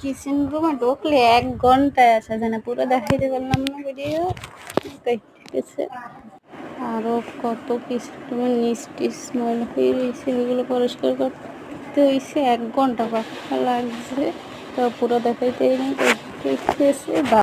Kitchen রুমে ঢুকলে ১ ঘন্টায় আসা যায় না, পুরো দেখাইতে পারলাম না ভিডিও। ঠিক আছে, আরও কত কিছু তোমার নিচ টিচ ময়লা হয়ে রয়েছে, ওইগুলো পরিষ্কার করতে হয়েছে 1 ঘন্টা পাক্কা লাগছে, তো পুরো দেখাইতে দেখতেছে বা